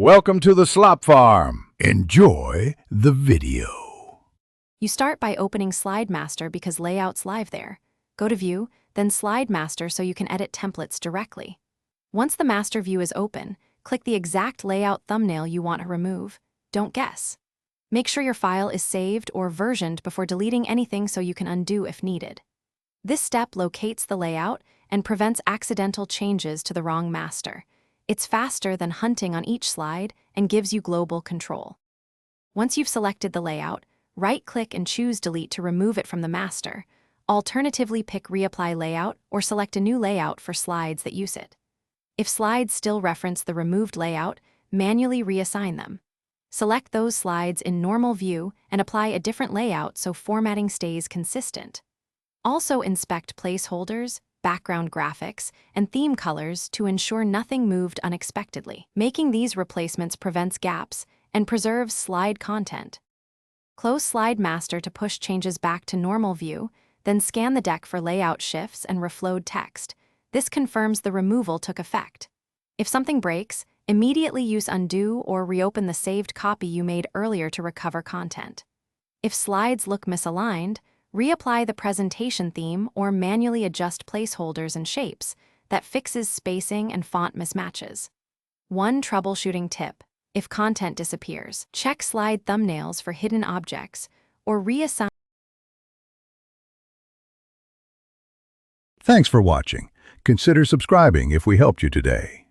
Welcome to the Slop Farm. Enjoy the video. You start by opening Slide Master because layout's live there. Go to View, then Slide Master so you can edit templates directly. Once the master view is open, click the exact layout thumbnail you want to remove. Don't guess. Make sure your file is saved or versioned before deleting anything so you can undo if needed. This step locates the layout and prevents accidental changes to the wrong master. It's faster than hunting on each slide and gives you global control. Once you've selected the layout, right-click and choose Delete to remove it from the master. Alternatively, pick Reapply Layout or select a new layout for slides that use it. If slides still reference the removed layout, manually reassign them. Select those slides in normal view and apply a different layout so formatting stays consistent. Also inspect placeholders, background graphics, and theme colors to ensure nothing moved unexpectedly. Making these replacements prevents gaps and preserves slide content. Close Slide Master to push changes back to normal view, then scan the deck for layout shifts and reflowed text. This confirms the removal took effect. If something breaks, immediately use Undo or reopen the saved copy you made earlier to recover content. If slides look misaligned, reapply the presentation theme or manually adjust placeholders and shapes. That fixes spacing and font mismatches. One troubleshooting tip: if content disappears, check slide thumbnails for hidden objects or reassign. Thanks for watching. Consider subscribing if we helped you today.